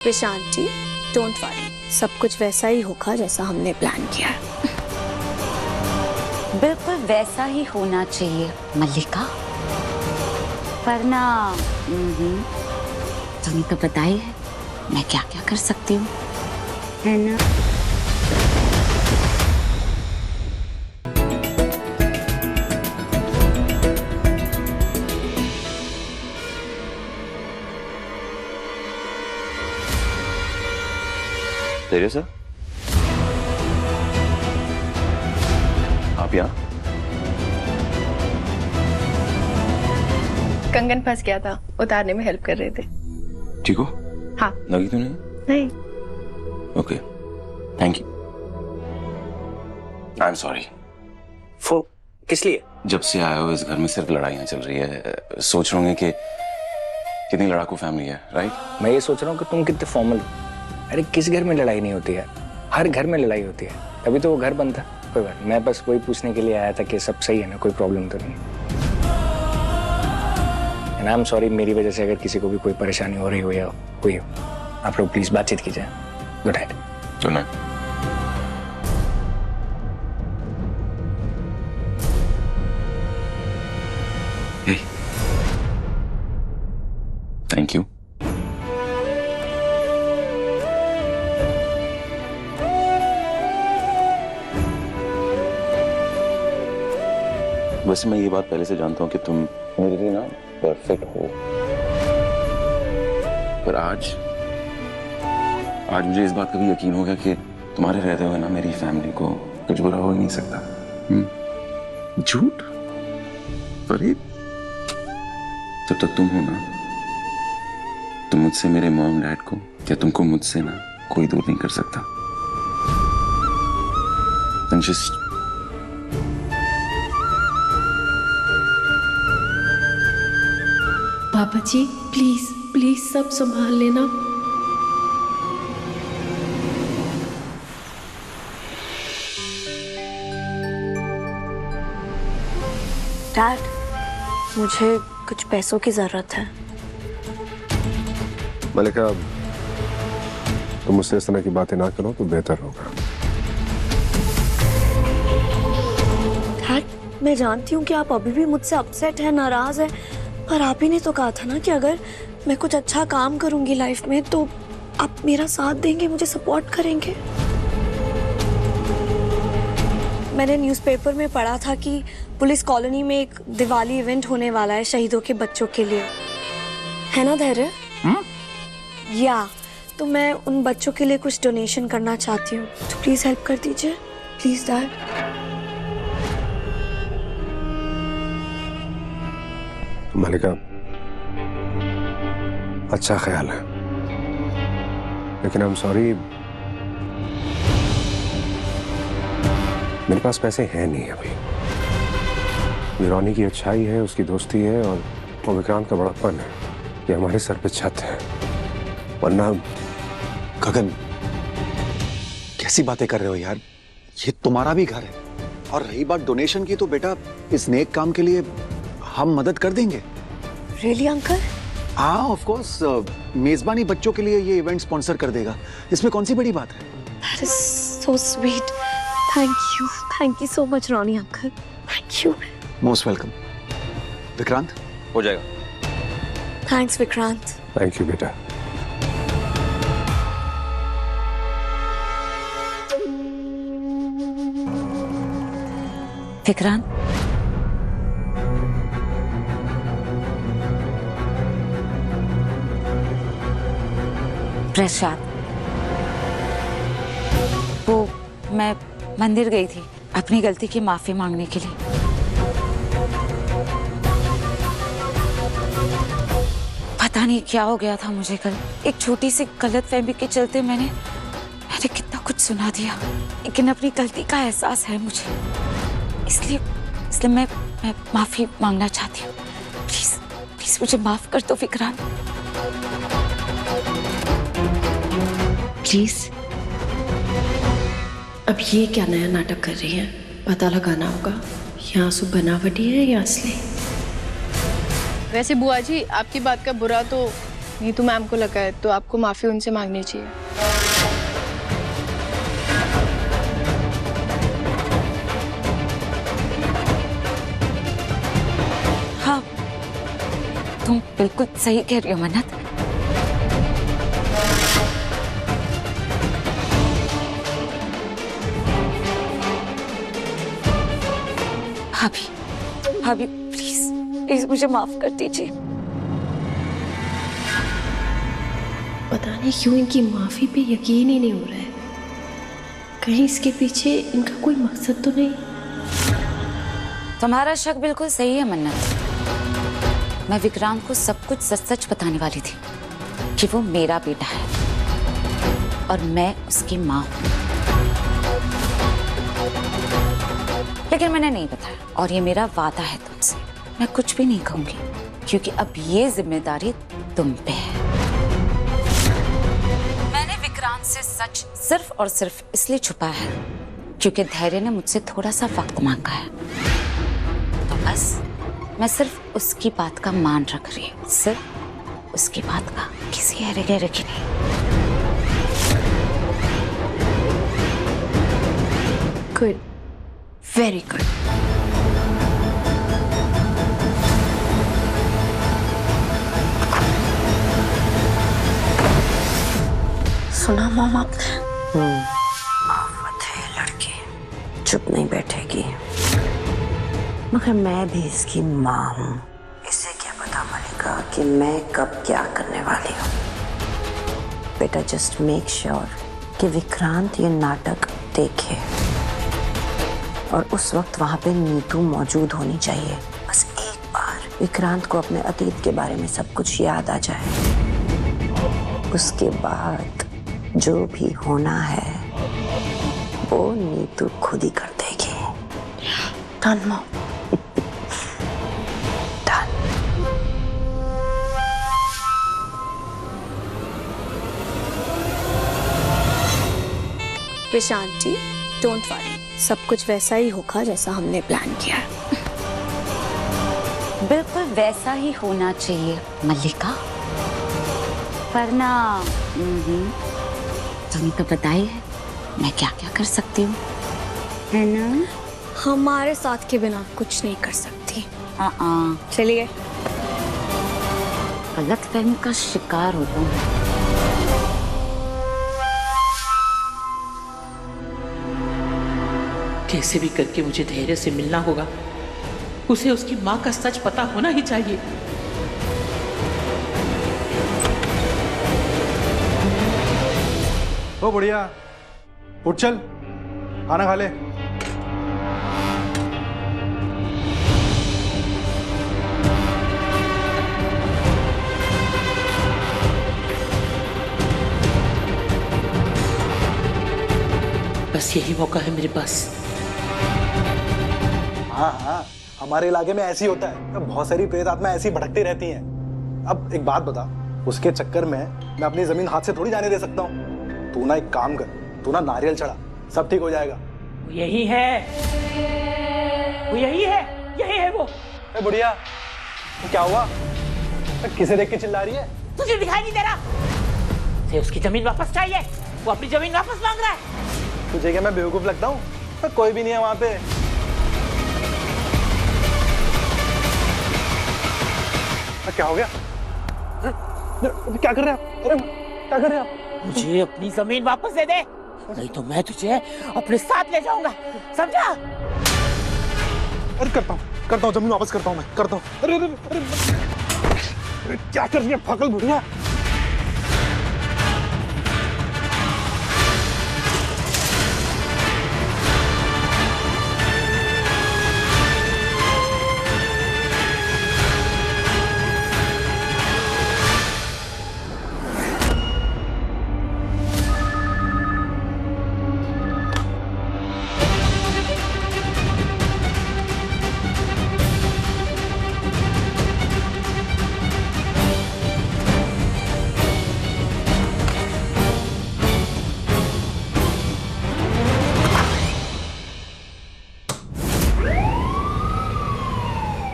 Prashant ji, don't worry, सब कुछ वैसा ही होगा जैसा हमने प्लान किया है। बिल्कुल वैसा ही होना चाहिए मल्लिका, वरना तुम्हें तो पता ही है मैं क्या क्या कर सकती हूँ, है ना? तेरेसा, आप यहाँ? कंगन फंस गया था, उतारने में हेल्प कर रहे थे। ठीक हो? हाँ। लगी तो नहीं? नहीं। Okay, thank you. I am sorry. वो किस लिए? जब से आए हो इस घर में सिर्फ लड़ाइयाँ चल रही है। सोच रहे होंगे कि कितनी लड़ाकू फैमिली है, राइट? मैं ये सोच रहा हूँ कि तुम कितने फॉर्मल हो। अरे किस घर में लड़ाई नहीं होती है, हर घर में लड़ाई होती है, तभी तो वो घर बनता। कोई बात, मैं बस वही पूछने के लिए आया था कि सब सही है ना, कोई प्रॉब्लम तो नहीं। एंड आई एम सॉरी, मेरी वजह से अगर किसी को भी कोई परेशानी हो रही हो या कोई हो, आप लोग प्लीज बातचीत कीजिए। Good night. Good night. Thank you. वैसे मैं ये बात पहले से जानता हूँ कि तुम मेरे लिए ना परफेक्ट हो, पर आज मुझे इस बात का भी यकीन हो गया कि तुम्हारे रहते हुए ना मेरी फैमिली को कुछ बुरा हो ही नहीं सकता। झूठ? फरीद, जब तक तुम हो ना, तो मुझसे मेरे मॉम डैड को या तुमको मुझसे ना कोई दूर नहीं कर सकता। And just पापा जी प्लीज प्लीज सब संभाल लेना। डैड, मुझे कुछ पैसों की जरूरत है। मलिका, तुम मुझसे इस तरह की बातें ना करो तो बेहतर होगा। डैड, मैं जानती हूँ कि आप अभी भी मुझसे अपसेट है, नाराज है, पर आप ही ने तो कहा था ना कि अगर मैं कुछ अच्छा काम करूंगी लाइफ में तो आप मेरा साथ देंगे, मुझे सपोर्ट करेंगे। मैंने न्यूज़पेपर में पढ़ा था कि पुलिस कॉलोनी में एक दिवाली इवेंट होने वाला है शहीदों के बच्चों के लिए, है ना धैर्य? या तो मैं उन बच्चों के लिए कुछ डोनेशन करना चाहती हूँ, तो प्लीज हेल्प कर दीजिए, प्लीज डैड। मलिका, अच्छा ख्याल है, लेकिन आई एम सॉरी, मेरे पास पैसे हैं नहीं अभी। रोनी की अच्छाई है, उसकी दोस्ती है, और विक्रांत का बड़प्पन है, ये हमारे सर पे छत है, वरना। गगन, कैसी बातें कर रहे हो यार, ये तुम्हारा भी घर है, और रही बात डोनेशन की तो बेटा इस नेक काम के लिए हम मदद कर देंगे। Really uncle? हाँ ऑफ कोर्स, मेजबानी बच्चों के लिए ये इवेंट स्पॉन्सर कर देगा, इसमें कौन सी बड़ी बात है। That is so sweet. Thank you so much, Ronnie uncle. Thank you. Most welcome. Vikrant, हो जाएगा। Thanks, विक्रांत। थैंक यू बेटा। विक्रांत, प्रसाद, वो मैं मंदिर गई थी अपनी गलती की माफी मांगने के लिए। पता नहीं क्या हो गया था मुझे कल, एक छोटी सी गलतफहमी के चलते मैंने कितना कुछ सुना दिया, लेकिन अपनी गलती का एहसास है मुझे, इसलिए मैं माफी मांगना चाहती हूँ। प्लीज प्लीज मुझे माफ कर दो विक्रांत, प्लीज। अब ये क्या नया नाटक कर रही है, पता लगाना होगा ये आंसू बनावटी है या असली। वैसे बुआ जी, आपकी बात का बुरा तो नीतू मैम को लगा है तो आपको माफी उनसे मांगनी चाहिए। हाँ, तुम बिल्कुल सही कह रही हो मन्नत। भाभी, भाभी प्लीज प्लीज मुझे माफ कर दीजिए। पता नहीं क्यों इनकी माफी पे यकीन ही नहीं हो रहा है। कहीं इसके पीछे इनका कोई मकसद तो नहीं? तुम्हारा शक बिल्कुल सही है मन्नत। मैं विक्रांत को सब कुछ सच सच बताने वाली थी कि वो मेरा बेटा है और मैं उसकी माँ हूँ, लेकिन मैंने नहीं बताया और ये मेरा वादा है तुमसे, मैं कुछ भी नहीं कहूंगी क्योंकि अब ये जिम्मेदारी तुम पे है। मैंने विक्रांत से सच सिर्फ और सिर्फ इसलिए छुपाया है क्योंकि धैर्य ने मुझसे थोड़ा सा वक्त मांगा है, तो बस मैं सिर्फ उसकी बात का मान रख रही हूँ, सिर्फ उसकी बात का, किसी अरे गहरे की नहीं। Good, very good. सुना मॉम आपने? आफत है लड़की, चुप नहीं बैठेगी। मगर मैं भी इसकी माँ हूँ, इसे क्या पता मलिका कि मैं कब क्या करने वाली हूँ। बेटा जस्ट मेक श्योर कि विक्रांत ये नाटक देखे और उस वक्त वहां पे नीतू मौजूद होनी चाहिए। बस एक बार विक्रांत को अपने अतीत के बारे में सब कुछ याद आ जाए, उसके बाद जो भी होना है वो नीतू खुद ही कर देगी। Done mom, done. Prashant ji don't worry, सब कुछ वैसा ही होगा जैसा हमने प्लान किया है। बिल्कुल वैसा ही होना चाहिए मल्लिका, वरना तुम्हें तो पता ही है मैं क्या क्या कर सकती हूँ, है ना? हमारे साथ के बिना कुछ नहीं कर सकती। चलिए, गलतफहमी का शिकार हो तुम। कैसे भी करके मुझे धैर्य से मिलना होगा, उसे उसकी माँ का सच पता होना ही चाहिए। ओ बढ़िया, उठ चल, खाना खा ले। बस यही मौका है मेरे पास। हाँ हाँ, हमारे इलाके में ऐसे ही होता है, बहुत सारी प्रेत आत्मा ऐसी भटकती रहती हैं। अब एक बात बता, उसके चक्कर में मैं अपनी जमीन हाथ से थोड़ी जाने दे सकता हूँ। तू ना एक काम कर, तू ना नारियल चढ़ा, सब ठीक हो जाएगा। यही है, वो यही है, यही है वो। ए बुढ़िया, तो क्या हुआ? किसे देख के चिल्ला रही है? तुझे दिखाई नहीं दे रहा? उसे उसकी जमीन वापस चाहिए, वो अपनी जमीन वापस मांग रहा है। तुझे क्या मैं बेवकूफ लगता हूँ? कोई भी नहीं है वहां पे। क्या हो गया? क्या कर रहे हैं? अरे क्या कर रहे हैं आप? मुझे अपनी जमीन वापस दे दे, नहीं तो मैं तुझे अपने साथ ले जाऊंगा, समझा? अरे करता हूँ जमीन वापस करता हूँ, मैं करता हूँ। अरे अरे अरे अरे क्या कर रही है पागल बुढ़िया?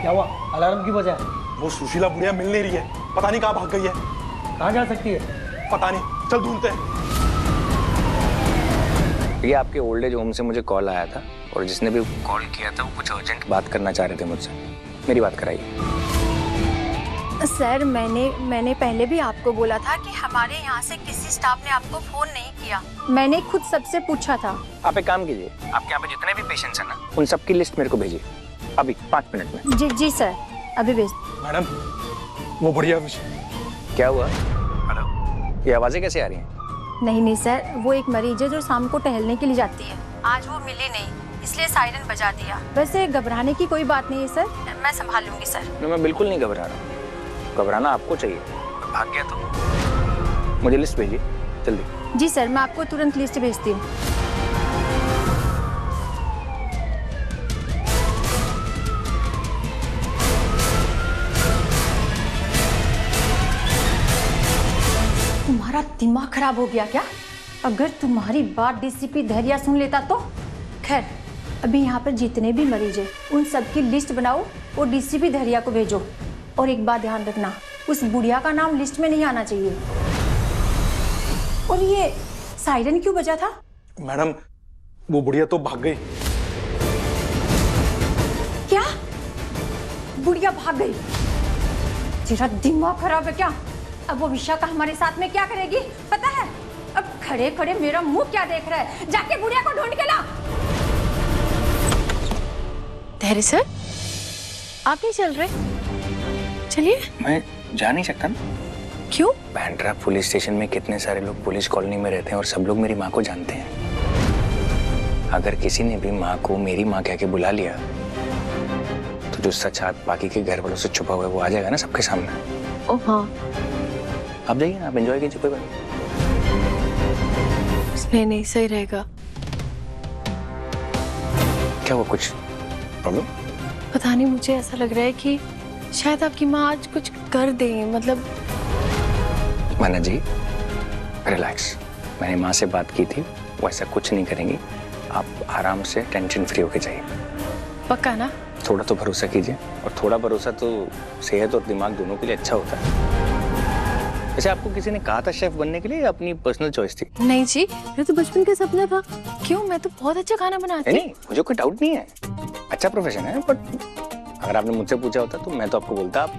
क्या हुआ? अलार्म की वजह? वो सुशीला बुढ़िया मिल नहीं रही है, पता नहीं कहाँ भाग गई है। कहाँ जा सकती है पता नहीं, चल ढूंढते हैं। ये आपके ओल्ड एज होम से मुझे कॉल आया था और जिसने भी कॉल किया था वो कुछ अर्जेंट बात करना चाह रहे थे मुझसे। मेरी बात कराइए। सर मैंने पहले भी आपको बोला था कि हमारे यहाँ से किसी स्टाफ ने आपको फोन नहीं किया। मैंने खुद सबसे पूछा था। आप एक काम कीजिए, आपके यहाँ पे जितने भी पेशेंट्स हैं ना उन सबकी लिस्ट मेरे को भेजिए अभी 5 मिनट में। जी सर, अभी भेज। मैडम वो बढ़िया क्या हुआ? हेलो, ये आवाजें कैसे आ रही हैं? नहीं सर, वो एक मरीज है जो शाम को टहलने के लिए जाती है। आज वो मिली नहीं, इसलिए सायरन बजा दिया। वैसे घबराने की कोई बात नहीं है सर, मैं संभाल लूंगी सर। मैं बिल्कुल नहीं घबरा रहा। घबराना आपको चाहिए। भाग गया तो मुझे लिस्ट भेजिए जल्दी। जी सर, मैं आपको तुरंत लिस्ट भेजती हूँ। तुम्हारा दिमाग खराब हो गया क्या? अगर तुम्हारी बात डीसीपी धैर्या सुन लेता तो? खैर, अभी यहाँ पर जितने भी मरीज हैं उन सबकी लिस्ट बनाओ और डीसीपी धैर्या को भेजो। और एक बात ध्यान रखना, उस बुढ़िया का नाम लिस्ट में नहीं आना चाहिए। और ये सायरन क्यों बजा था? मैडम वो बुढ़िया तो भाग गई। क्या? बुढ़िया भाग गई? तेरा दिमाग खराब है क्या? अब वो विशाखा हमारे साथ में क्या करेगी पता है? अब खड़े खड़े मेरा मुंह क्या देख रहा है? जाके बुढ़िया को ढूंढ के ला। धैर्य सर, आप नहीं चल रहे? चलिए। मैं जा नहीं सकता ना। क्यों? बैंड्रा पुलिस स्टेशन में कितने सारे लोग पुलिस कॉलोनी में रहते हैं और सब लोग मेरी माँ को जानते हैं। अगर किसी ने भी माँ को मेरी माँ कह के बुला लिया तो जो सच हाथ बाकी के घर वालों से छुपा हुआ है वो आ जाएगा ना सबके सामने। ओह हाँ। आप जाइए ना, आप एंजॉय कीजिए, कोई बात नहीं, सही रहेगा। क्या हुआ, कुछ प्रॉब्लम? पता नहीं, मुझे ऐसा लग रहा है कि शायद आपकी माँ आज कुछ कर दे। मतलब माना जी रिलैक्स, मैंने माँ से बात की थी, वो ऐसा कुछ नहीं करेंगी। आप आराम से टेंशन फ्री होके जाइए। पक्का ना? थोड़ा तो भरोसा कीजिए, और थोड़ा भरोसा तो सेहत और दिमाग दोनों के लिए अच्छा होता है। वैसे आपको किसी ने कहा था शेफ बनने के लिए या अपनी पर्सनल चॉइस थी? नहीं जी, मेरा तो बचपन का सपना था। क्यों, मैं तो बहुत अच्छा खाना बनाती हूँ। नहीं, मुझे कोई डाउट नहीं है, अच्छा प्रोफेशन है। बट अगर आपने मुझसे पूछा होता तो मैं तो आपको बोलता आप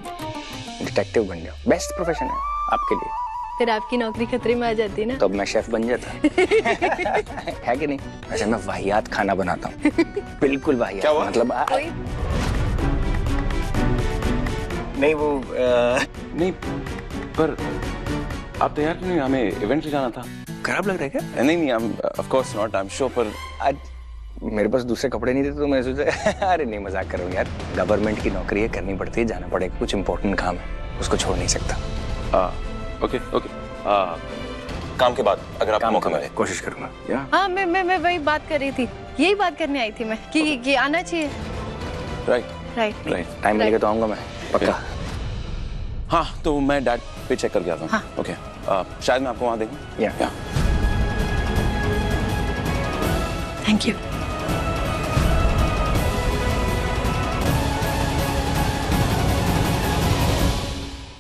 डिटेक्टिव बन जाओ, बेस्ट प्रोफेशन है आपके लिए। फिर आपकी नौकरी खतरे में आ जाती ना। तो अब मैं शेफ बन जाता है कि नहीं? वैसे मैं वाहियात खाना बनाता हूँ, बिल्कुल वाहियात। क्या हुआ? मतलब नहीं वो नहीं, पर आप तैयार क्यों नहीं? हमें इवेंट से जाना था। खराब लग रहा है क्या? नहीं, of course not, I am sure. पर आज मेरे पास दूसरे कपड़े नहीं थे तो मैं सोचा अरे नहीं, मजाक कर रहा हूँ यार। गवर्नमेंट की नौकरी है, करनी पड़ती है, जाना पड़ेगा, कुछ इंपॉर्टेंट काम है, उसको छोड़ नहीं सकता। ओके काम के बाद अगर आपको मौका मिले कोशिश करूंगा। हाँ, मैं वही बात कर रही थी, यही बात करने आई थी मैं कि आना चाहिए। राइट, टाइम मिलेगा तो आऊंगा मैं, पक्का। हाँ, तो मैं डैड पे चेक करके आता हूँ। हाँ। ओके, शायद मैं आपको वहाँ देखूँ। या थैंक यू।